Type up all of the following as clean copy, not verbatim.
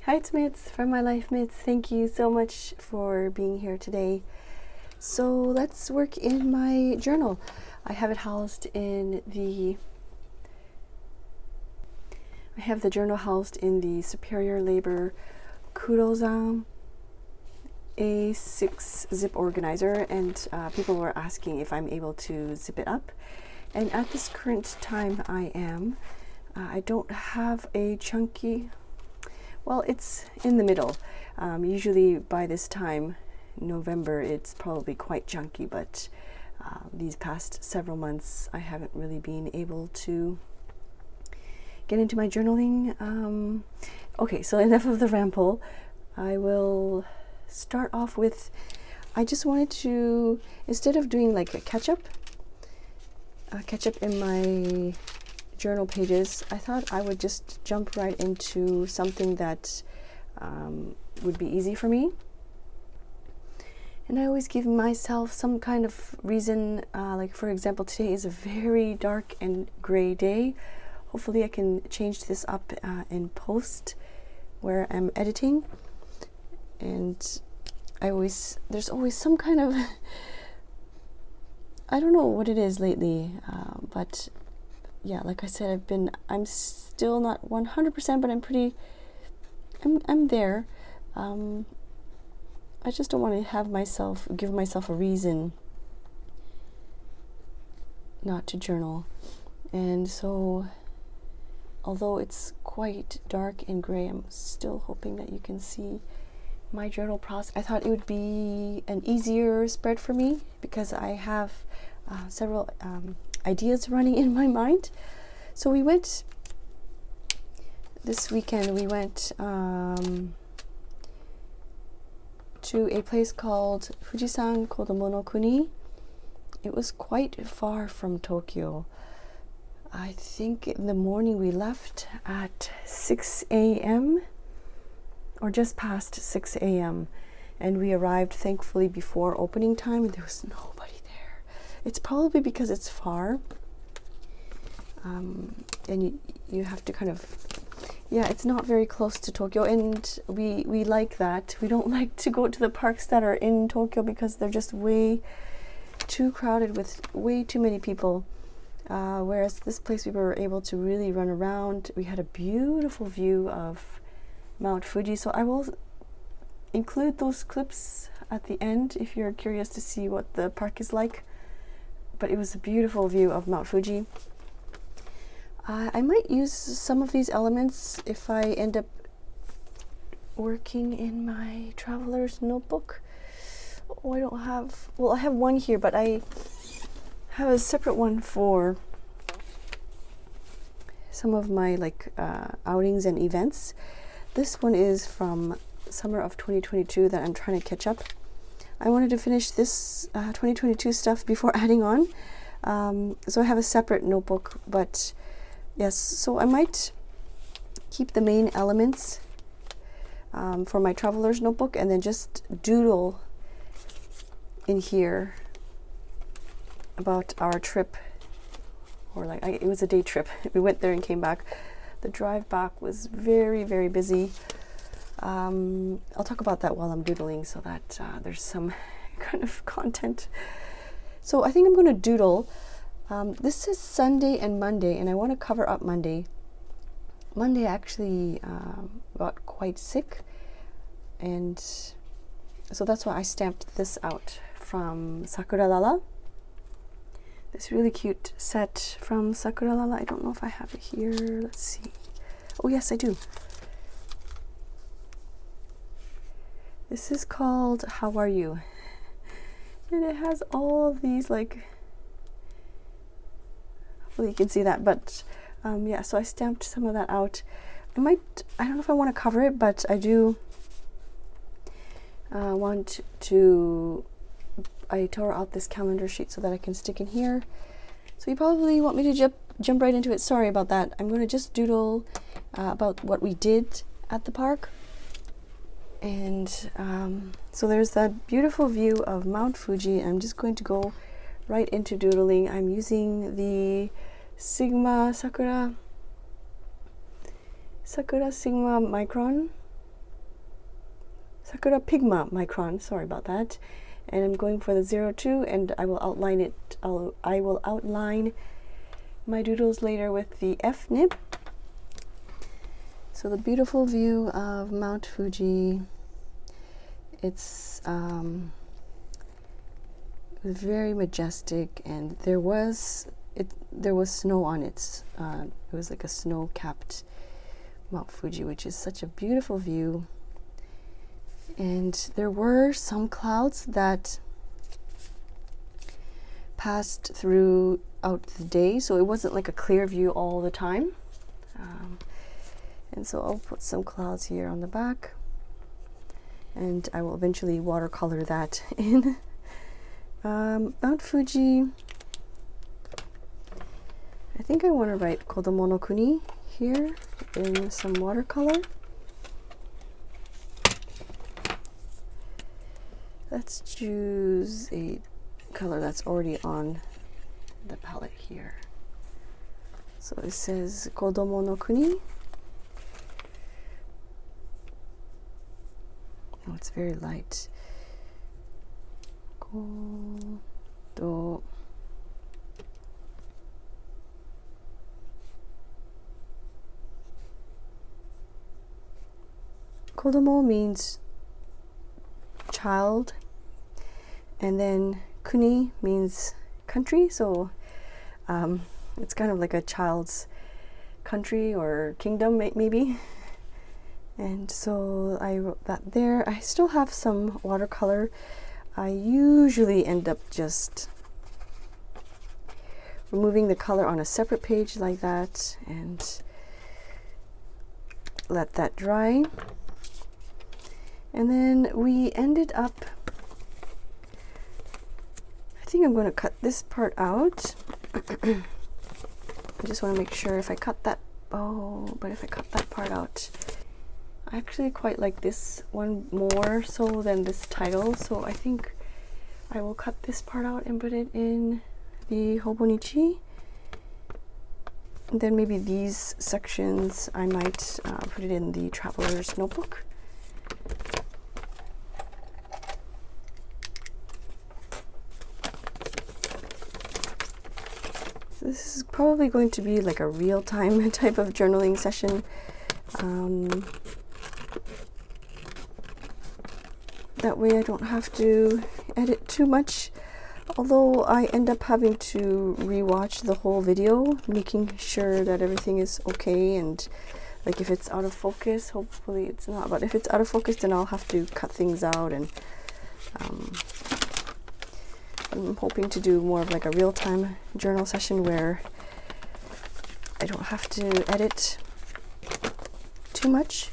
Hi, it's Mitz from My Life Mitz. Thank you so much for being here today. So let's work in my journal. I have it housed in the journal housed in the Superior Labor Kurozan A6 zip organizer, and people were asking if I'm able to zip it up. And at this current time I am. I don't have a chunky, well, it's in the middle. Usually by this time, November, it's probably quite chunky, but these past several months I haven't really been able to get into my journaling. Okay, so enough of the ramble. I will start off with, I just wanted to, instead of doing like a catch up in my journal pages, I thought I would just jump right into something that would be easy for me. And I always give myself some kind of reason, like for example, today is a very dark and gray day. Hopefully I can change this up in post where I'm editing. And there's always some kind of, I don't know what it is lately, but yeah, like I said, I'm still not 100%, but I'm there. I just don't want to give myself a reason not to journal. And so, although it's quite dark and gray, I'm still hoping that you can see my journal process. I thought it would be an easier spread for me because I have several ideas running in my mind. So this weekend we went to a place called Fuji-san Kodomo no Kuni. It was quite far from Tokyo. I think in the morning we left at 6 a.m. or just past 6 a.m. and we arrived thankfully before opening time, and there was nobody there. It's probably because it's far, and you have to kind of, yeah, it's not very close to Tokyo, and we like that. We don't like to go to the parks that are in Tokyo because they're just way too crowded with way too many people. Whereas this place we were able to really run around. We had a beautiful view of Mount Fuji, so I will include those clips at the end if you're curious to see what the park is like. But it was a beautiful view of Mount Fuji. I might use some of these elements if I end up working in my traveler's notebook. Oh, I don't have, well, I have one here, but I have a separate one for some of my outings and events. This one is from summer of 2022 that I'm trying to catch up. I wanted to finish this 2022 stuff before adding on. So I have a separate notebook, but yes, so I might keep the main elements for my traveler's notebook and then just doodle in here about our trip, or it was a day trip. We went there and came back. The drive back was very, very busy. I'll talk about that while I'm doodling so that there's some kind of content. So I think I'm going to doodle. This is Sunday and Monday, and I want to cover up Monday. Monday I actually got quite sick, and so that's why I stamped this out from Sakura Lala. This really cute set from Sakura Lala. I don't know if I have it here. Let's see. Oh yes, I do. This is called How Are You? And it has all of these, hopefully you can see that, but yeah, so I stamped some of that out. I don't know if I want to cover it, but I do want to, I tore out this calendar sheet so that I can stick in here. So you probably want me to jump right into it. Sorry about that. I'm going to just doodle about what we did at the park. And so there's that beautiful view of Mount Fuji. I'm just going to go right into doodling. I'm using the Sigma Sakura Sigma Micron Sakura Pigma micron, sorry about that. And I'm going for the 02, and I will outline it. I will outline my doodles later with the F nib. So the beautiful view of Mount Fuji. It's very majestic, and there was snow on it. It was like a snow-capped Mount Fuji, which is such a beautiful view. And there were some clouds that passed throughout the day, so it wasn't like a clear view all the time. And so I'll put some clouds here on the back, and I will eventually watercolor that in. Mount Fuji, I think I want to write Kodomo no Kuni here in some watercolor. Let's choose a color that's already on the palette here. So it says Kodomo no Kuni. Oh, it's very light. Kodomo means child, and then Kuni means country, so it's kind of like a child's country or kingdom maybe. And so I wrote that there. I still have some watercolor. I usually end up just removing the color on a separate page like that and let that dry. And then we ended up, I think I'm going to cut this part out. I just want to make sure if I cut that, but if I cut that part out, I actually quite like this one more so than this title, so I think I will cut this part out and put it in the Hobonichi. And then maybe these sections I might put it in the Traveler's Notebook. So this is probably going to be like a real-time type of journaling session. That way I don't have to edit too much, although I end up having to rewatch the whole video, making sure that everything is okay, and like if it's out of focus, hopefully it's not, but if it's out of focus then I'll have to cut things out. And I'm hoping to do more of like a real-time journal session where I don't have to edit too much.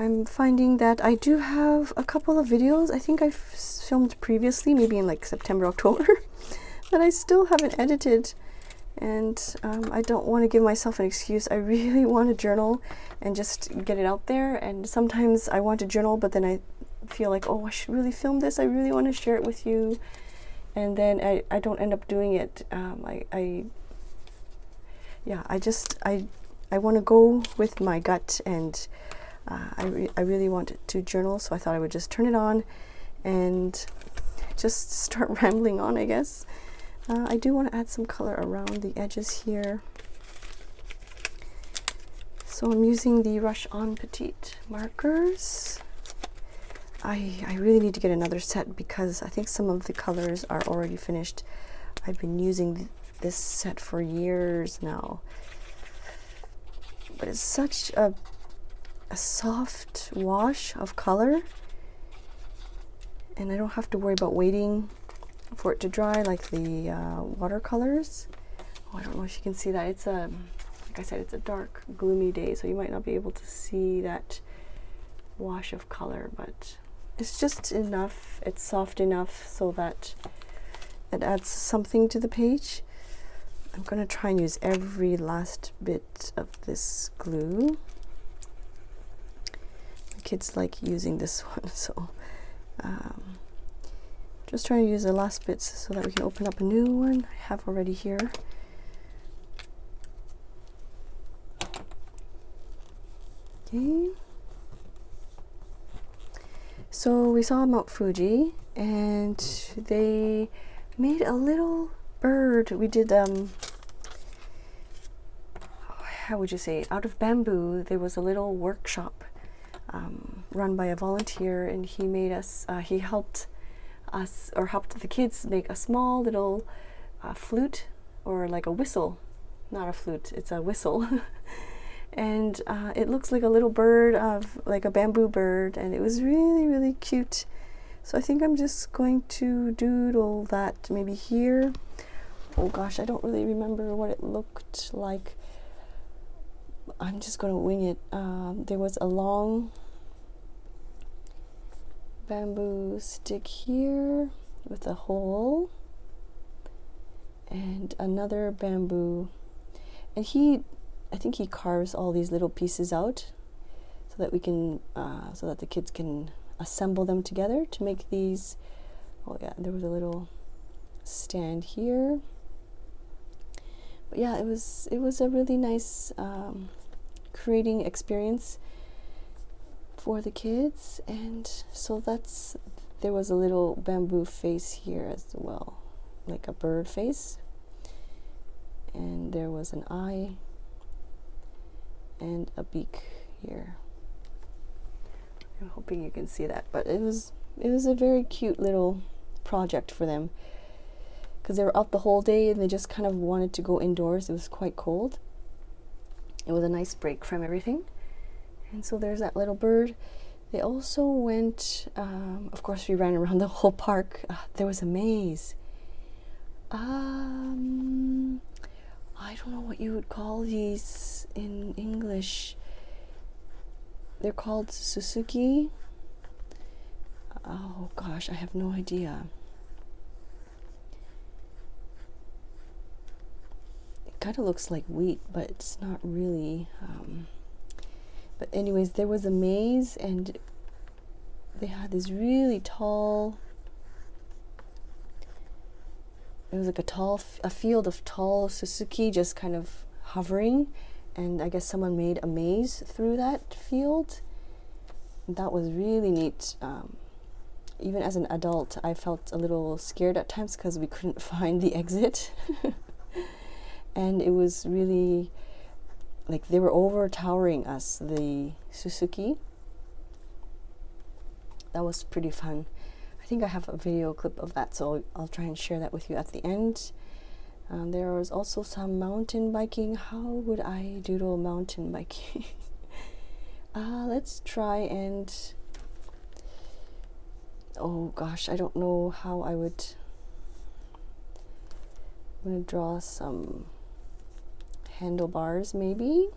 I'm finding that I do have a couple of videos I think I've filmed previously, maybe in like September, October, that I still haven't edited, and I don't want to give myself an excuse. I really want to journal and just get it out there, and sometimes I want to journal but then I feel like, oh, I should really film this, I really want to share it with you, and then I don't end up doing it. I want to go with my gut, and I really wanted to journal, so I thought I would just turn it on and just start rambling on, I guess. I do want to add some color around the edges here. So I'm using the Rush On Petite markers. I really need to get another set because I think some of the colors are already finished. I've been using this set for years now. But it's such a soft wash of color, and I don't have to worry about waiting for it to dry like the watercolors. Oh, I don't know if you can see that. It's a, like I said, it's a dark, gloomy day, so you might not be able to see that wash of color, but it's just enough. It's soft enough so that it adds something to the page. I'm going to try and use every last bit of this glue. Kids like using this one, so just trying to use the last bits so that we can open up a new one I have already here. Okay, So we saw Mount Fuji, and they made a little bird. We did, how would you say, out of bamboo. There was a little workshop run by a volunteer, and he made us, he helped us, or helped the kids make a small little flute, or like a whistle. Not a flute, it's a whistle. And it looks like a little bird, of like a bamboo bird, and it was really, really cute. So I think I'm just going to doodle that maybe here. Oh gosh, I don't really remember what it looked like. I'm just going to wing it. There was a long bamboo stick here with a hole, and another bamboo, and I think he carves all these little pieces out so that we can, so that the kids can assemble them together to make these. Oh yeah, there was a little stand here. But yeah, it was a really nice creating experience for the kids. And so there was a little bamboo face here as well, like a bird face, and there was an eye and a beak here. I'm hoping you can see that, but it was a very cute little project for them, because they were out the whole day and they just kind of wanted to go indoors. It was quite cold. It was a nice break from everything. And so there's that little bird. They also went, of course we ran around the whole park. There was a maze. I don't know what you would call these in English. They're called Suzuki. Oh gosh, I have no idea. It kind of looks like wheat, but it's not really. But anyways, there was a maze, and they had this really tall. It was like a field of tall Suzuki just kind of hovering, and I guess someone made a maze through that field. That was really neat. Even as an adult, I felt a little scared at times because we couldn't find the exit. And it was really, like, they were overtowering us, the Suzuki. That was pretty fun. I think I have a video clip of that, so I'll try and share that with you at the end. There was also some mountain biking. How would I doodle mountain biking? Let's try and... Oh gosh, I don't know how I would... I'm going to draw some handlebars, maybe.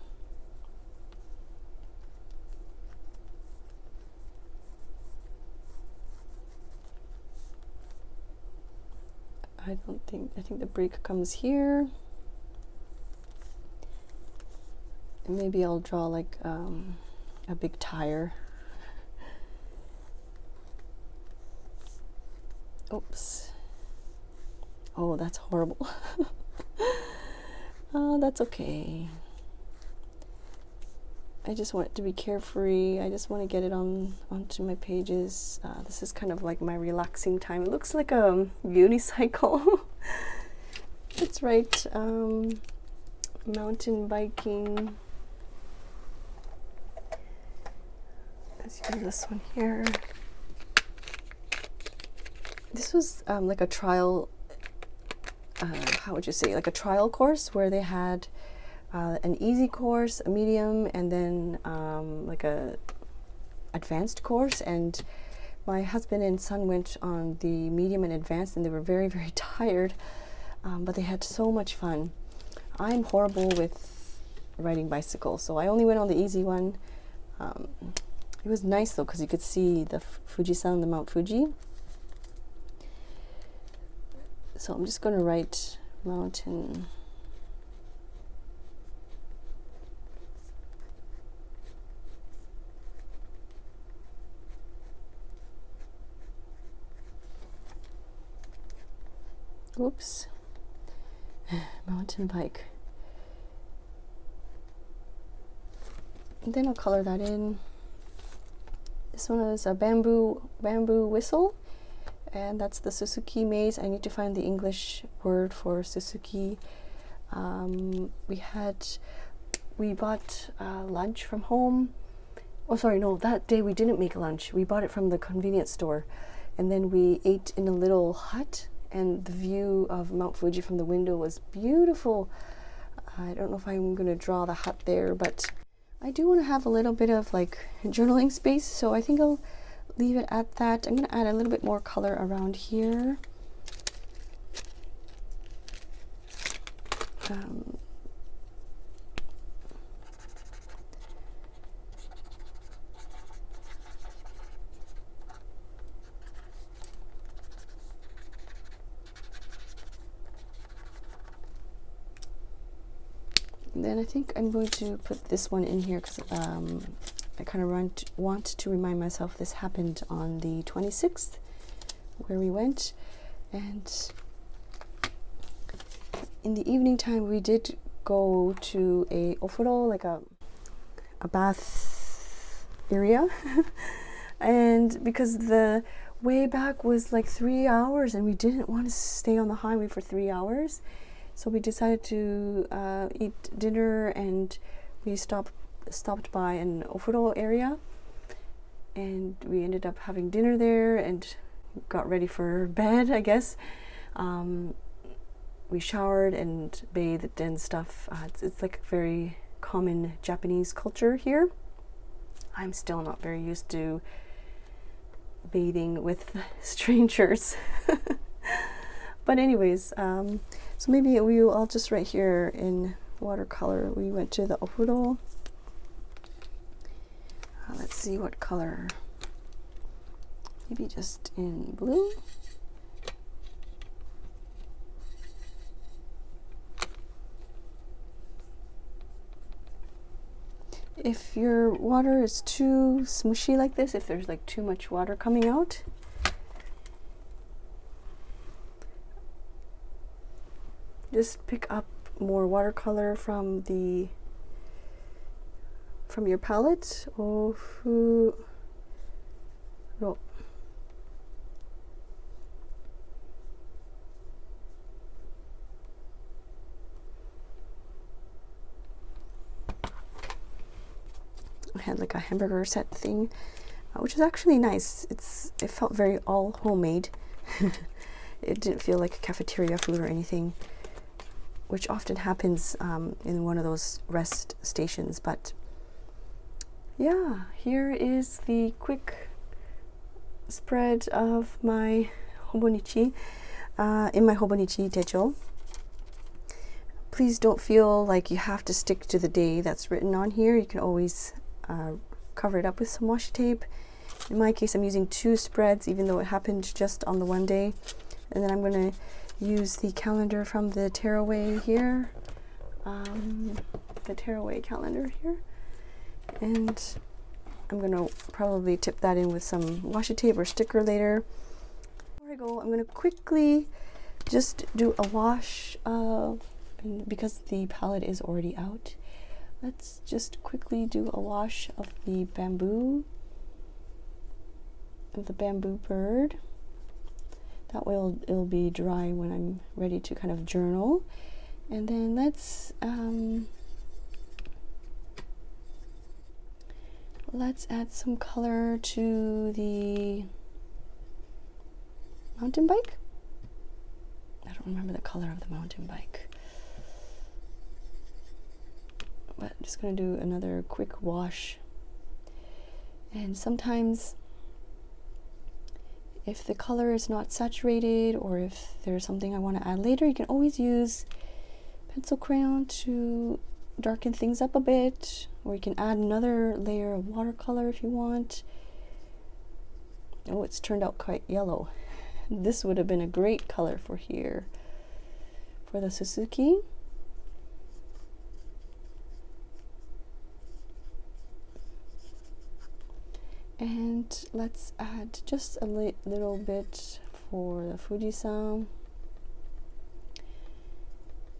I think the brake comes here. And maybe I'll draw like a big tire. Oops. Oh, that's horrible. That's okay. I just want it to be carefree. I just want to get it onto my pages. This is kind of like my relaxing time. It looks like a unicycle. That's right. Mountain biking. Let's use this one here. This was like a trial, how would you say, like a trial course where they had an easy course, a medium, and then like a advanced course. And my husband and son went on the medium and advanced, and they were very, very tired, but they had so much fun. I'm horrible with riding bicycles, so I only went on the easy one. It was nice though, because you could see the Fuji-san, the Mount Fuji. So I'm just going to write mountain. Oops. Mountain bike. And then I'll color that in. This one is a bamboo whistle, and that's the Suzuki maze. I need to find the English word for Suzuki. We bought lunch from home. Oh, sorry, no, that day we didn't make lunch. We bought it from the convenience store, and then we ate in a little hut, and the view of Mount Fuji from the window was beautiful. I don't know if I'm going to draw the hut there, but I do want to have a little bit of like journaling space, so I think I'll leave it at that. I'm going to add a little bit more color around here. Then I think I'm going to put this one in here because I kind of want to remind myself this happened on the 26th where we went, and in the evening time we did go to a ofuro, like a bath area and because the way back was like 3 hours and we didn't want to stay on the highway for 3 hours. So we decided to eat dinner, and we stopped by an ofuro area, and we ended up having dinner there and got ready for bed, I guess. We showered and bathed and stuff. It's like very common Japanese culture here. I'm still not very used to bathing with strangers. But anyways, so maybe I'll just write here in watercolor. We went to the ofuro. Let's see what color. Maybe just in blue. If your water is too smushy like this, if there's like too much water coming out, just pick up more watercolor from your palette. I had like a hamburger set thing, which is actually nice. It felt very all homemade. It didn't feel like cafeteria food or anything, which often happens in one of those rest stations. But yeah, here is the quick spread of my Hobonichi in my Hobonichi Techo. Please don't feel like you have to stick to the day that's written on here. You can always cover it up with some washi tape. In my case, I'm using 2 spreads, even though it happened just on the one day. And then I'm going to use the calendar from the tearaway here, the tearaway calendar here, and I'm going to probably tip that in with some washi tape or sticker later. Before I go, I'm going to quickly just do a wash of, and because the palette is already out, let's just quickly do a wash of the bamboo bird. That way it'll be dry when I'm ready to kind of journal. And then let's add some color to the mountain bike. I don't remember the color of the mountain bike. But I'm just going to do another quick wash. And sometimes if the color is not saturated, or if there's something I want to add later, you can always use pencil crayon to darken things up a bit, or you can add another layer of watercolor if you want. Oh, it's turned out quite yellow. This would have been a great color for here, for the Suzuki. And let's add just a little bit for the Fuji-san.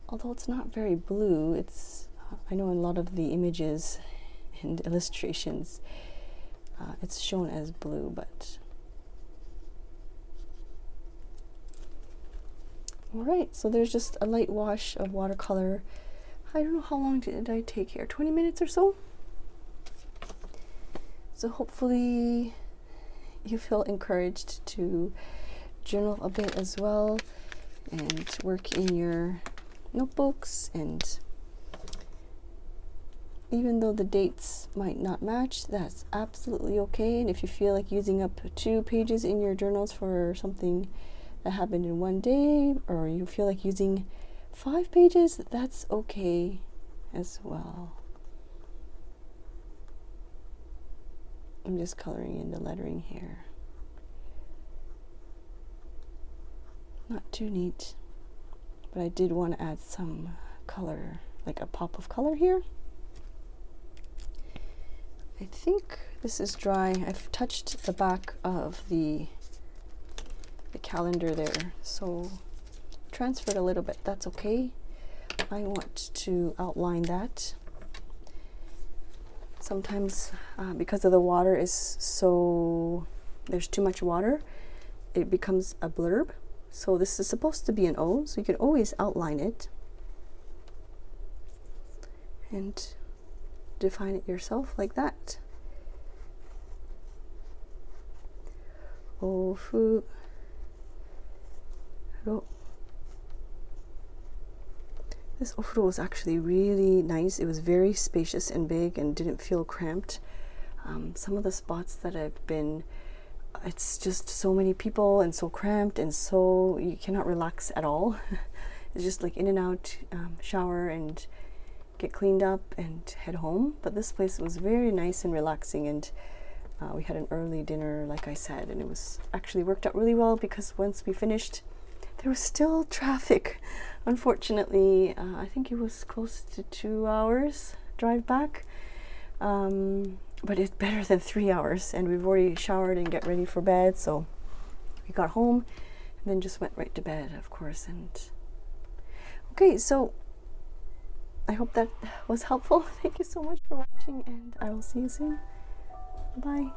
Although it's not very blue, it's I know in a lot of the images and illustrations, it's shown as blue, but all right, so there's just a light wash of watercolor. I don't know how long did I take here, 20 minutes or so. So hopefully you feel encouraged to journal a bit as well and work in your notebooks. And even though the dates might not match, that's absolutely okay. And if you feel like using up 2 pages in your journals for something that happened in one day, or you feel like using 5 pages, that's okay as well. I'm just coloring in the lettering here. Not too neat, but I did want to add some color, like a pop of color here. I think this is dry. I've touched the back of the calendar there, so transferred a little bit, that's okay. I want to outline that. Sometimes because of the water is so, there's too much water, it becomes a blurb. So this is supposed to be an O, so you can always outline it and define it yourself like that. Ofuro. This ofuro was actually really nice. It was very spacious and big and didn't feel cramped. Some of the spots that I've been, it's just so many people and so cramped, and so you cannot relax at all. It's just like in and out, shower and get cleaned up and head home. But this place was very nice and relaxing, and we had an early dinner, like I said, and it was actually worked out really well because once we finished, there was still traffic. Unfortunately, I think it was close to 2 hours drive back, but it's better than 3 hours, and we've already showered and get ready for bed. So we got home and then just went right to bed, of course. And okay, so I hope that was helpful. Thank you so much for watching, and I will see you soon. Bye.